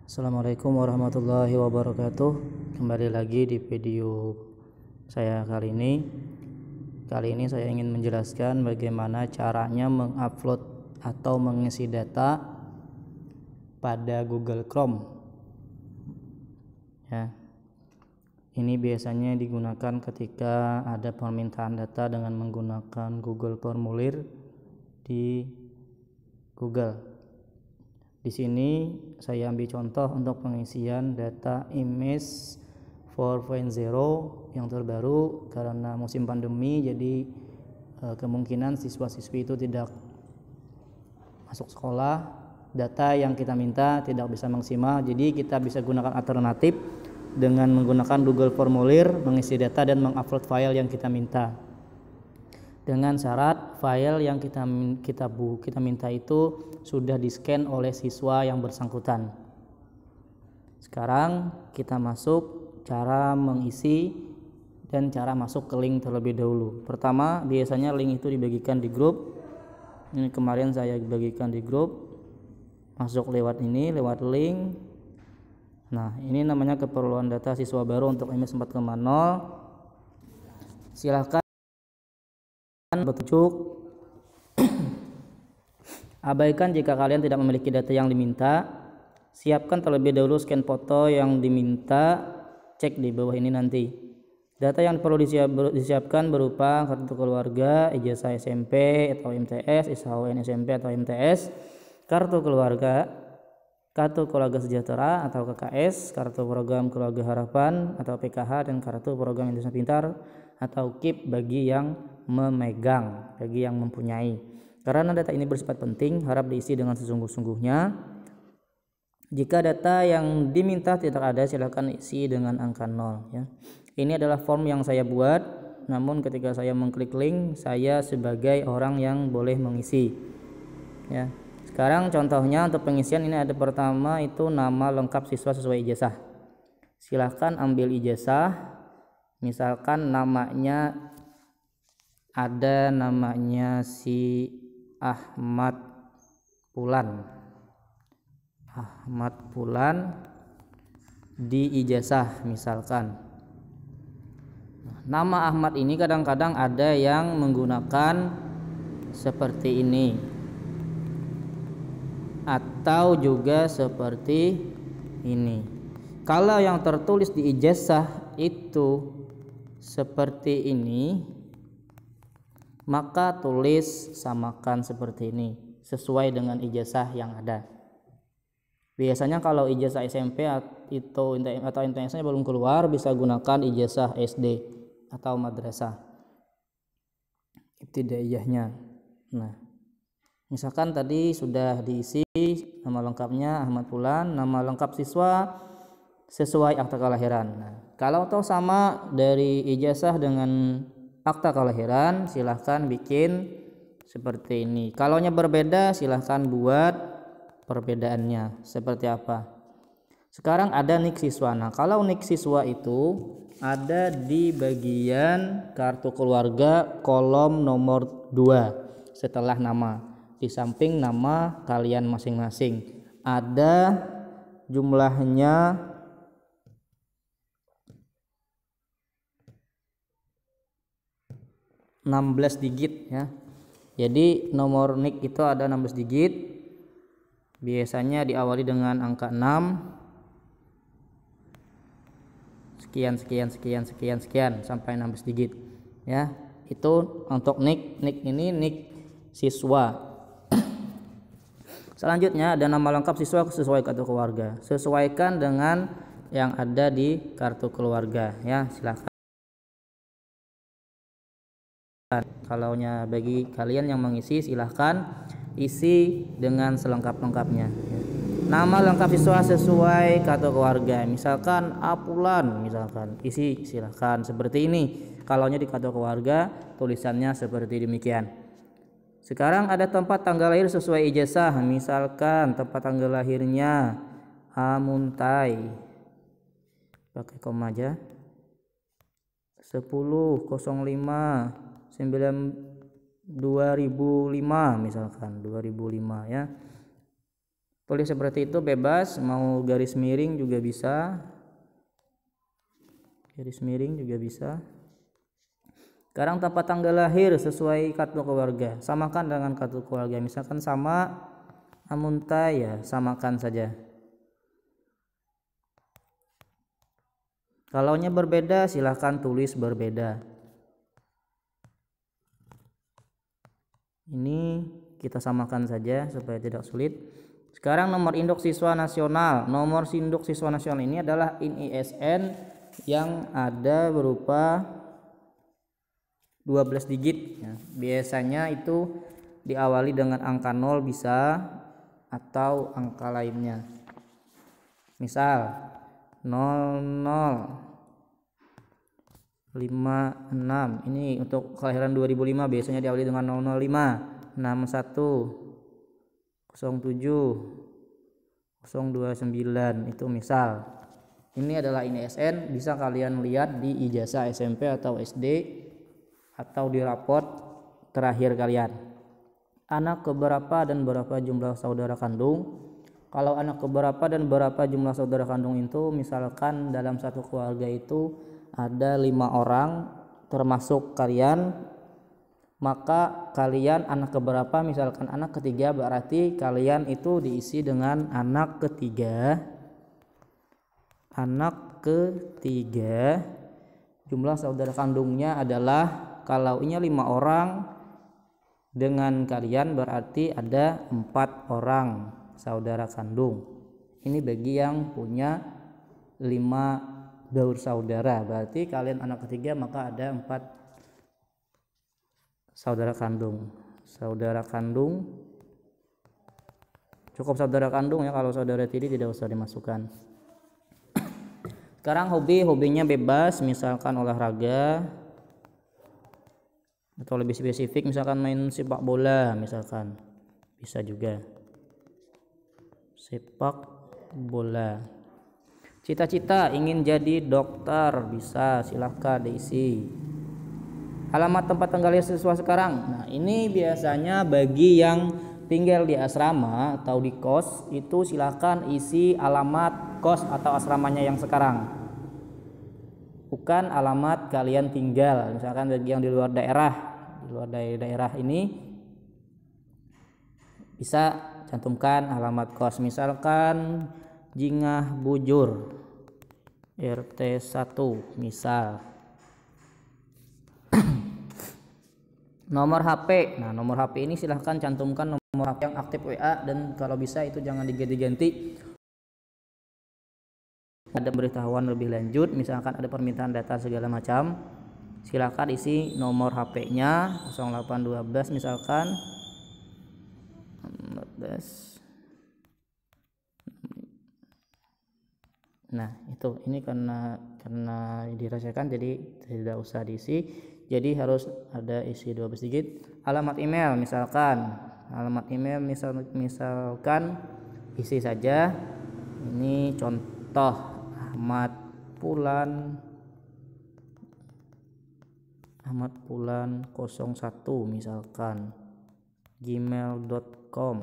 Assalamualaikum warahmatullahi wabarakatuh. Kembali lagi di video saya kali ini. Kali ini saya ingin menjelaskan bagaimana caranya mengupload atau mengisi data pada Google Chrome. Ya. Ini biasanya digunakan ketika ada permintaan data dengan menggunakan Google Formulir di Google. Di sini saya ambil contoh untuk pengisian data image 4.0 yang terbaru karena musim pandemi, jadi kemungkinan siswa-siswi itu tidak masuk sekolah, data yang kita minta tidak bisa maksimal, jadi kita bisa gunakan alternatif dengan menggunakan Google Formulir, mengisi data dan mengupload file yang kita minta. Dengan syarat file yang kita minta itu sudah di-scan oleh siswa yang bersangkutan. Sekarang kita masuk cara mengisi dan cara masuk ke link terlebih dahulu. Pertama, biasanya link itu dibagikan di grup. Ini kemarin saya bagikan di grup. Masuk lewat link. Nah, ini namanya keperluan data siswa baru untuk MS 4.0. Silahkan petunjuk. Abaikan jika kalian tidak memiliki data yang diminta. Siapkan terlebih dahulu scan foto yang diminta. Cek di bawah ini nanti. Data yang perlu disiapkan berupa kartu keluarga, ijazah SMP atau MTS, SHWN SMP atau MTS, kartu keluarga sejahtera atau KKS, kartu program keluarga harapan atau PKH, dan kartu program Indonesia Pintar atau KIP bagi yang memegang, bagi yang mempunyai. Karena data ini bersifat penting, harap diisi dengan sesungguh-sungguhnya. Jika data yang diminta tidak ada, silakan isi dengan angka 0 ya. Ini adalah form yang saya buat, namun ketika saya mengklik link, saya sebagai orang yang boleh mengisi ya. Sekarang contohnya untuk pengisian ini ada pertama itu nama lengkap siswa sesuai ijazah. Silahkan ambil ijazah. Misalkan namanya ada namanya si Ahmad Pulan di ijazah misalkan. Nama Ahmad ini kadang-kadang ada yang menggunakan seperti ini atau juga seperti ini. Kalau yang tertulis di ijazah itu seperti ini, maka tulis samakan seperti ini sesuai dengan ijazah yang ada. Biasanya kalau ijazah SMP atau MTS-nya belum keluar, bisa gunakan ijazah SD atau madrasah ibtidaiyahnya. Nah, misalkan tadi sudah diisi nama lengkapnya Ahmad Pulan, nama lengkap siswa sesuai akta kelahiran. Nah, kalau tahu sama dari ijazah dengan akta kelahiran, silahkan bikin seperti ini. Kalaunya berbeda, silahkan buat perbedaannya seperti apa. Sekarang ada nik siswa. Nah, kalau nik siswa itu ada di bagian kartu keluarga kolom nomor 2 setelah nama. Di samping nama kalian masing-masing ada jumlahnya 16 digit ya. Jadi nomor nik itu ada 16 digit. Biasanya diawali dengan angka 6 sekian sampai 16 digit ya. Itu untuk nik ini nik siswa. Selanjutnya ada nama lengkap siswa sesuai kartu keluarga. Sesuaikan dengan yang ada di kartu keluarga ya, silakan. Kalaunya bagi kalian yang mengisi, silahkan isi dengan selengkap-lengkapnya. Nama lengkap siswa sesuai kartu keluarga, misalkan Apulan, misalkan isi silahkan seperti ini. Kalaunya di kartu keluarga tulisannya seperti demikian. Sekarang ada tempat tanggal lahir sesuai ijazah, misalkan tempat tanggal lahirnya Amuntai, pakai koma aja, 10.05.2005 misalkan 2005 ya. Tulis seperti itu bebas, mau garis miring juga bisa. Garis miring juga bisa. Sekarang tempat tanggal lahir sesuai kartu keluarga. Samakan dengan kartu keluarga. Misalkan sama Amuntai, ya samakan saja. Kalaunya berbeda silahkan tulis berbeda. Ini kita samakan saja supaya tidak sulit. Sekarang nomor induk siswa nasional. Nomor induk siswa nasional ini adalah ISN yang ada berupa 12 digit ya. Biasanya itu diawali dengan angka 0 bisa atau angka lainnya. Misal 0056. Ini untuk kelahiran 2005 biasanya diawali dengan 005, 61, 07, 029. Itu misal. Ini adalah ISN, bisa kalian lihat di ijazah SMP atau SD atau di raport terakhir kalian. Anak keberapa dan berapa jumlah saudara kandung? Kalau anak keberapa dan berapa jumlah saudara kandung itu, misalkan dalam satu keluarga itu ada 5 orang termasuk kalian, maka kalian anak keberapa? Misalkan anak ketiga, berarti kalian itu diisi dengan anak ketiga. Anak ketiga, jumlah saudara kandungnya adalah, kalau ini 5 orang dengan kalian berarti ada 4 orang saudara kandung. Ini bagi yang punya 5 bersaudara, berarti kalian anak ketiga, maka ada 4 saudara kandung. Saudara kandung, cukup saudara kandung ya, kalau saudara tiri tidak usah dimasukkan. Sekarang hobinya bebas, misalkan olahraga, atau lebih spesifik misalkan main sepak bola, misalkan bisa juga sepak bola. Cita-cita ingin jadi dokter, bisa, silahkan diisi. Alamat tempat tinggal siswa sekarang. Nah, ini biasanya bagi yang tinggal di asrama atau di kos itu silahkan isi alamat kos atau asramanya yang sekarang, bukan alamat kalian tinggal. Misalkan bagi yang di luar daerah ini bisa cantumkan alamat kos, misalkan Jingah Bujur RT 1 misal. Nomor HP. Nah, nomor HP ini silahkan cantumkan nomor HP yang aktif WA, dan kalau bisa itu jangan diganti-ganti. Ada pemberitahuan lebih lanjut, misalkan ada permintaan data segala macam, silahkan isi nomor HP-nya 0812 misalkan 14. Nah, ini karena dirahasiakan jadi tidak usah diisi. Jadi harus ada isi 12 digit. Alamat email misalkan. Misalkan isi saja. Ini contoh Ahmad Pulan 01 misalkan gmail.com.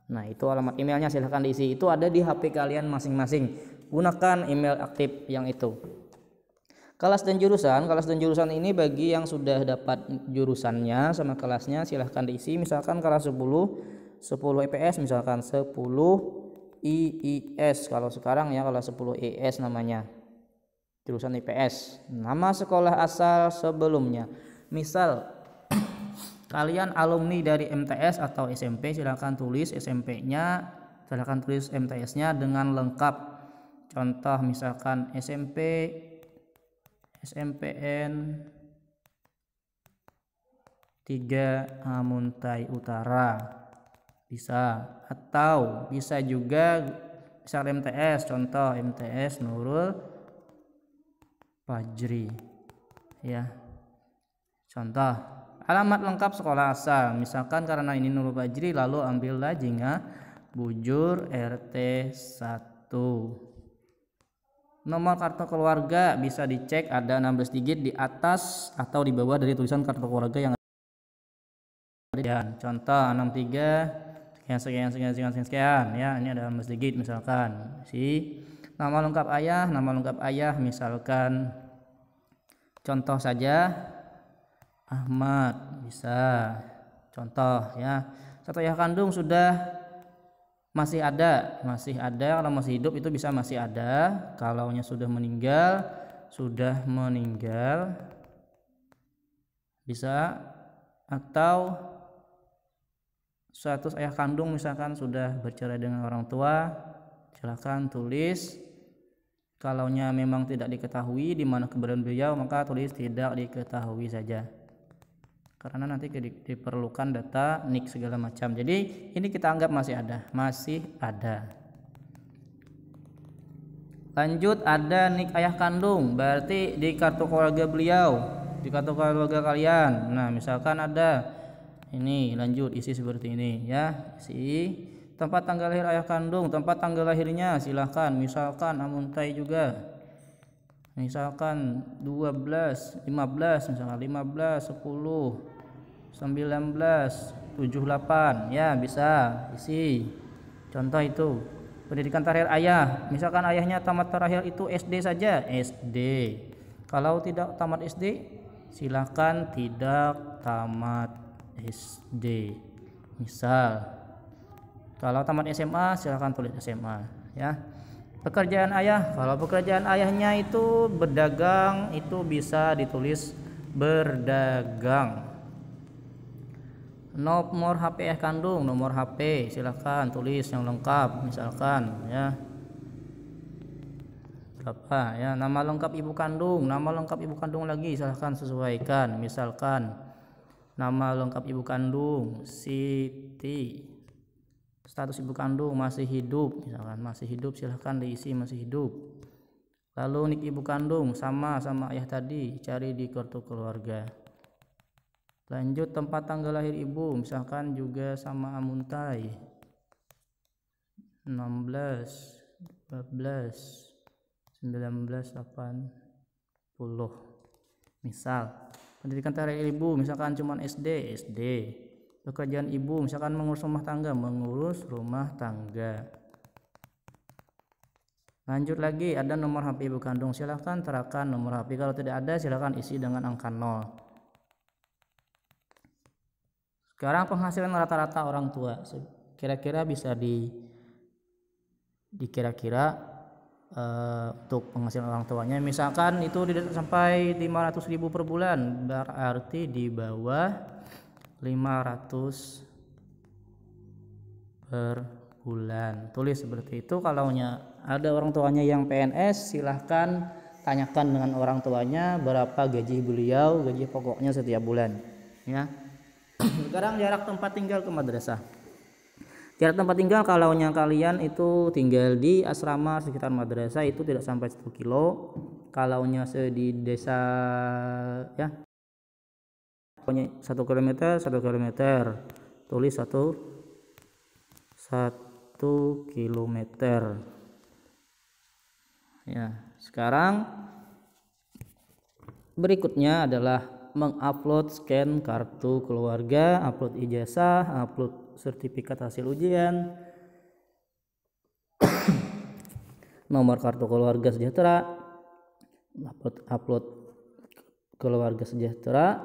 Nah, itu alamat emailnya, silahkan diisi. Itu ada di HP kalian masing-masing. Gunakan email aktif yang itu. Kelas dan jurusan ini bagi yang sudah dapat jurusannya sama kelasnya, silahkan diisi. Misalkan kelas 10 IPS, misalkan 10 IIS kalau sekarang ya, kalau 10 IIS namanya jurusan IPS. Nama sekolah asal sebelumnya, misal kalian alumni dari MTS atau SMP, silahkan tulis SMP-nya, silahkan tulis MTS-nya dengan lengkap. Contoh misalkan SMPN 3 Amuntai Utara bisa, atau bisa juga misal MTS, contoh MTS Nurul Fajri ya. Contoh alamat lengkap sekolah asal, misalkan karena ini Nurul Fajri, lalu ambillah Jingah Bujur RT 1. Nomor kartu keluarga bisa dicek, ada 16 digit di atas atau di bawah dari tulisan kartu keluarga yang ada. Contoh sekian ya, ini ada masjid misalkan. Nama lengkap ayah misalkan contoh saja Ahmad, bisa contoh ya. Satu ayah kandung sudah masih ada, kalau masih hidup itu bisa masih ada. Kalaunya sudah meninggal bisa, atau status ayah kandung misalkan sudah bercerai dengan orang tua, silakan tulis. Kalaunya memang tidak diketahui di mana keberadaan beliau, maka tulis tidak diketahui saja, karena nanti diperlukan data nik segala macam. Jadi ini kita anggap masih ada. Lanjut, ada nik ayah kandung, berarti di kartu keluarga beliau, di kartu keluarga kalian. Nah misalkan ada ini, lanjut isi seperti ini ya, isi tempat tanggal lahir ayah kandung, tempat tanggal lahirnya silahkan, misalkan Amuntai juga, misalkan 12, 15, misalkan 15, 10, 19, 78 ya, bisa isi contoh itu. Pendidikan terakhir ayah, misalkan ayahnya tamat terakhir itu SD saja, SD. Kalau tidak tamat SD silahkan tidak tamat SD. Misal kalau tamat SMA silahkan tulis SMA ya. Pekerjaan ayah, kalau pekerjaan ayahnya itu berdagang, itu bisa ditulis berdagang. Nomor HP ayah kandung, nomor HP silahkan tulis yang lengkap misalkan ya, berapa ya. Nama lengkap ibu kandung lagi silahkan sesuaikan, misalkan nama lengkap ibu kandung Siti, status ibu kandung masih hidup, misalkan masih hidup, silahkan diisi masih hidup. Lalu nik ibu kandung sama ayah tadi, cari di kartu keluarga. Lanjut, tempat tanggal lahir ibu misalkan juga sama Amuntai, 16, 12, 19, 80 misal. Pendidikan terakhir ibu misalkan cuman SD. Pekerjaan ibu misalkan mengurus rumah tangga. Lanjut lagi, ada nomor HP ibu kandung, silahkan terakan nomor HP. Kalau tidak ada silahkan isi dengan angka 0. Sekarang penghasilan rata-rata orang tua kira-kira bisa dikira-kira untuk penghasilan orang tuanya, misalkan itu tidak sampai 500.000 per bulan, berarti di bawah 500 per bulan, tulis seperti itu. Kalau ada orang tuanya yang PNS, silahkan tanyakan dengan orang tuanya berapa gaji beliau, gaji pokoknya setiap bulan ya. Sekarang jarak tempat tinggal ke madrasah. Jarak tempat tinggal, kalaunya kalian itu tinggal di asrama sekitar madrasah itu tidak sampai 1 kilo. Kalaunya di desa ya 1 kilometer, tulis 1 kilometer ya. Sekarang berikutnya adalah mengupload scan kartu keluarga, upload ijazah, upload sertifikat hasil ujian, nomor kartu keluarga sejahtera, upload keluarga sejahtera,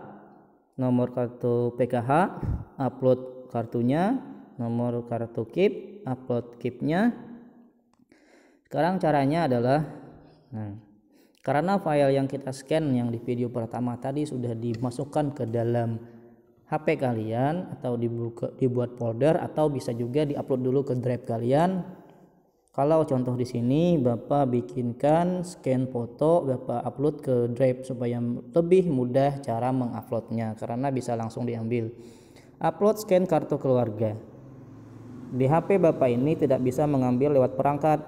nomor kartu PKH, upload kartunya, nomor kartu KIP, upload KIP-nya. Sekarang caranya adalah, karena file yang kita scan yang di video pertama tadi sudah dimasukkan ke dalam HP kalian, atau dibuat folder, atau bisa juga diupload dulu ke drive kalian. Kalau contoh di sini Bapak bikinkan scan foto, Bapak upload ke drive supaya lebih mudah cara menguploadnya, karena bisa langsung diambil. Upload scan kartu keluarga. Di HP Bapak ini tidak bisa mengambil lewat perangkat.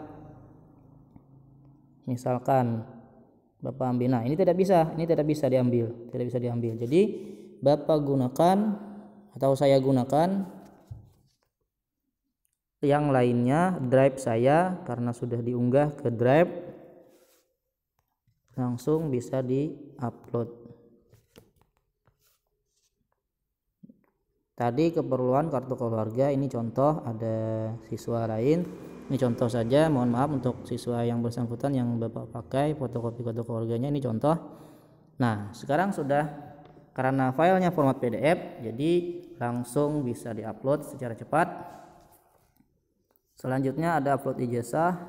Misalkan Bapak ambil, nah ini tidak bisa diambil, Jadi Bapak gunakan atau saya gunakan yang lainnya, drive saya, karena sudah diunggah ke drive langsung bisa di-upload. Tadi keperluan kartu keluarga, ini contoh, ada siswa lain, ini contoh saja, mohon maaf untuk siswa yang bersangkutan yang Bapak pakai fotokopi kartu keluarganya, ini contoh. Nah, sekarang sudah, karena filenya format PDF, jadi langsung bisa diupload secara cepat. Selanjutnya ada upload ijazah.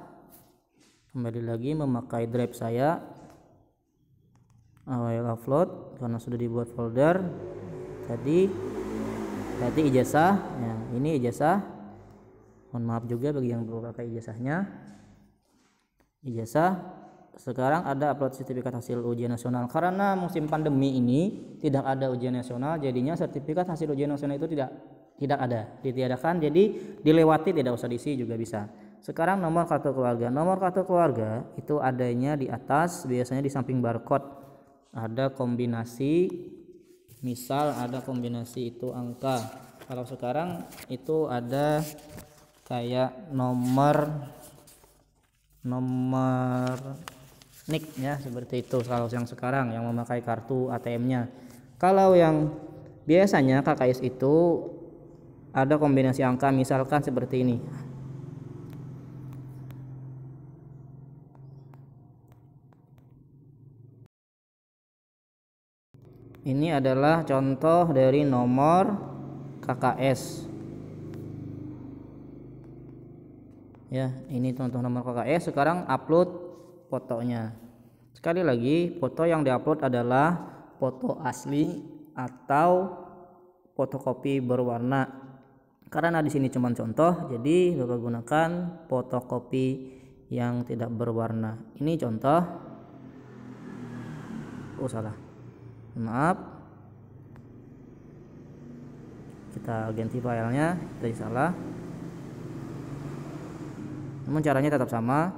Kembali lagi memakai drive saya, awal upload karena sudah dibuat folder. Tadi ijazah, ya, ini ijazah. Mohon maaf juga bagi yang belum pakai ijazahnya. Ijazah. Sekarang ada upload sertifikat hasil ujian nasional. Karena musim pandemi ini tidak ada ujian nasional, jadinya sertifikat hasil ujian nasional itu tidak ada, ditiadakan. Jadi dilewati, tidak usah diisi juga bisa. Sekarang nomor kartu keluarga. Nomor kartu keluarga itu adanya di atas, biasanya di samping barcode. Ada kombinasi, misal ada kombinasi itu angka. Kalau sekarang itu ada kayak nomor NIK ya, seperti itu. Kalau yang sekarang yang memakai kartu ATM-nya. Kalau yang biasanya KKS itu ada kombinasi angka, misalkan seperti ini. Ini adalah contoh dari nomor KKS. Ya, ini contoh nomor KKS. Sekarang upload fotonya. Sekali lagi, foto yang diupload adalah foto asli atau fotokopi berwarna. Karena di sini cuma contoh, jadi Bapak gunakan fotokopi yang tidak berwarna. Ini contoh. Oh, salah. Maaf, kita ganti filenya, tadi salah. Namun caranya tetap sama,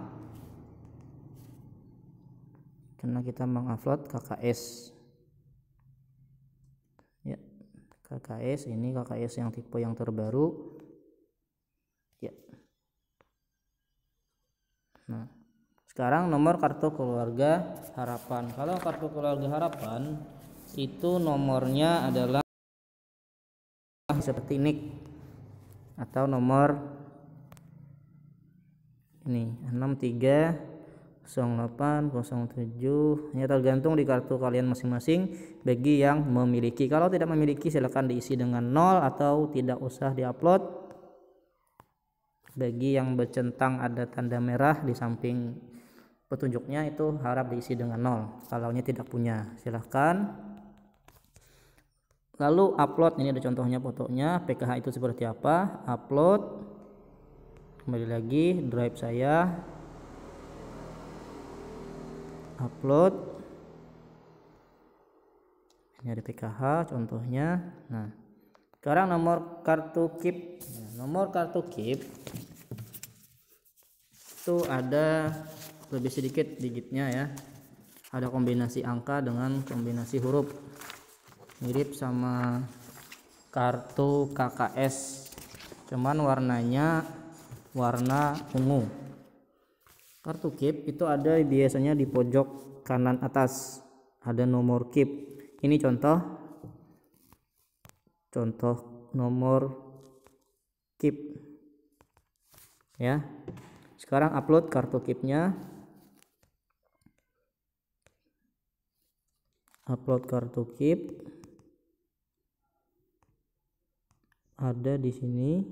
karena kita mengupload KKS ya. KKS ini KKS yang tipe yang terbaru ya. Nah, sekarang nomor kartu keluarga harapan. Kalau kartu keluarga harapan itu nomornya adalah seperti NIK atau nomor ini 630807, ya, tergantung di kartu kalian masing-masing bagi yang memiliki. Kalau tidak memiliki silakan diisi dengan 0 atau tidak usah diupload. Bagi yang bercentang ada tanda merah di samping petunjuknya itu harap diisi dengan 0. Kalau tidak punya silahkan. Lalu upload, ini ada contohnya fotonya, PKH itu seperti apa. Upload, kembali lagi drive saya, upload. Ini ada PKH contohnya. Nah, sekarang nomor kartu KIP. Nomor kartu KIP itu ada lebih sedikit digitnya ya. Ada kombinasi angka dengan kombinasi huruf, mirip sama kartu KKS, cuman warnanya warna ungu. Kartu KIP itu ada biasanya di pojok kanan atas, ada nomor KIP. Ini contoh nomor KIP ya. Sekarang upload kartu KIP-nya. Upload kartu KIP. Ada di sini.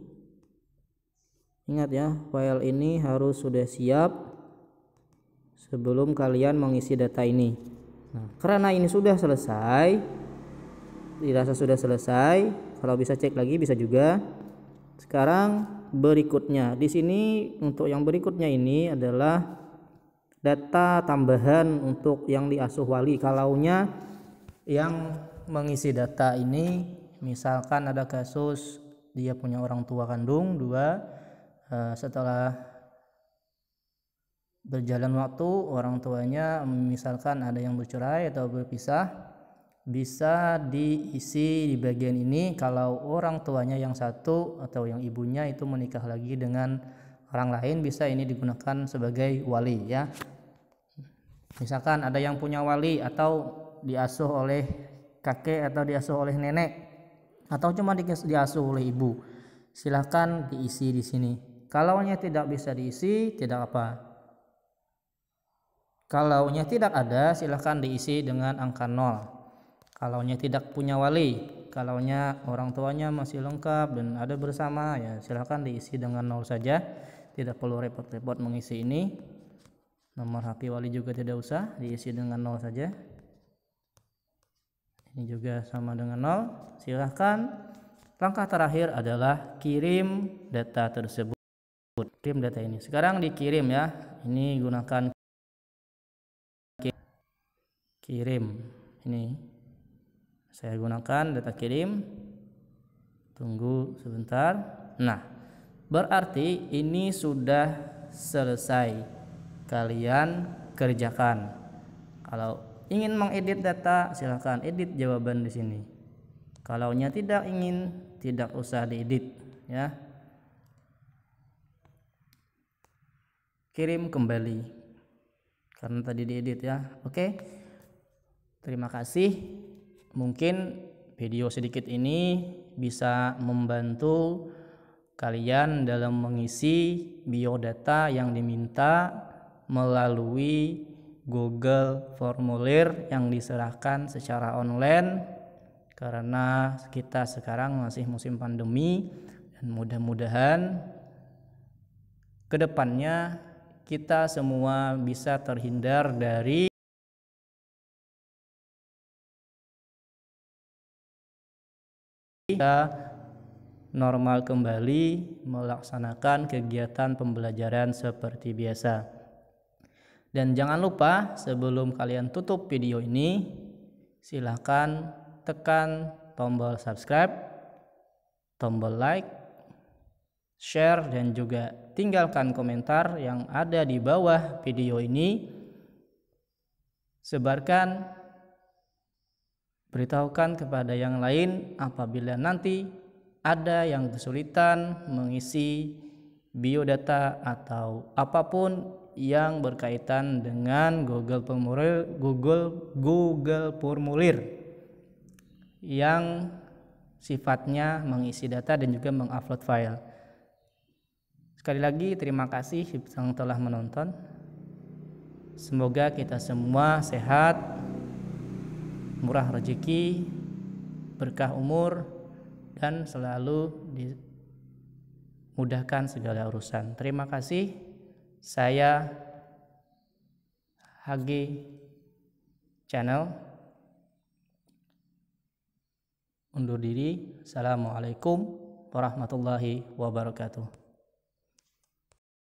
Ingat ya, file ini harus sudah siap sebelum kalian mengisi data ini. Nah, karena ini sudah selesai, dirasa sudah selesai. Kalau bisa cek lagi bisa juga. Sekarang berikutnya di sini, untuk yang berikutnya ini adalah data tambahan untuk yang diasuh wali. Kalaunya yang mengisi data ini misalkan ada kasus dia punya orang tua kandung 2, setelah berjalan waktu orang tuanya misalkan ada yang bercerai atau berpisah, bisa diisi di bagian ini. Kalau orang tuanya yang satu atau yang ibunya itu menikah lagi dengan orang lain, bisa ini digunakan sebagai wali ya. Misalkan ada yang punya wali atau diasuh oleh kakek atau diasuh oleh nenek, atau cuma diasuh oleh ibu, silahkan diisi di sini. Kalaunya tidak bisa diisi, tidak apa. Kalaunya tidak ada, silahkan diisi dengan angka 0. Kalaunya tidak punya wali, kalaunya orang tuanya masih lengkap dan ada bersama, ya silahkan diisi dengan 0 saja. Tidak perlu repot-repot mengisi ini. Nomor HP wali juga tidak usah, diisi dengan 0 saja. Ini juga sama dengan 0. Silahkan. Langkah terakhir adalah kirim data tersebut. Kirim data ini. Sekarang dikirim ya. Ini gunakan kirim. Ini saya gunakan data kirim. Tunggu sebentar. Nah, berarti ini sudah selesai kalian kerjakan. Kalau ingin mengedit data, silahkan edit jawaban di sini. Kalaunya tidak ingin, tidak usah diedit ya. Kirim kembali karena tadi diedit ya. Oke. Terima kasih. Mungkin video sedikit ini bisa membantu kalian dalam mengisi biodata yang diminta melalui Google Formulir yang diserahkan secara online, karena kita sekarang masih musim pandemi, dan mudah-mudahan kedepannya kita semua bisa terhindar dari normal kembali melaksanakan kegiatan pembelajaran seperti biasa. Dan jangan lupa sebelum kalian tutup video ini, silahkan tekan tombol subscribe, tombol like, share, dan juga tinggalkan komentar yang ada di bawah video ini. Sebarkan, beritahukan kepada yang lain apabila nanti ada yang kesulitan mengisi biodata atau apapun yang berkaitan dengan Google Formulir yang sifatnya mengisi data dan juga mengupload file. Sekali lagi terima kasih yang telah menonton. Semoga kita semua sehat, murah rezeki, berkah umur, dan selalu dimudahkan segala urusan. Terima kasih. Saya HG Channel undur diri. Assalamualaikum warahmatullahi wabarakatuh.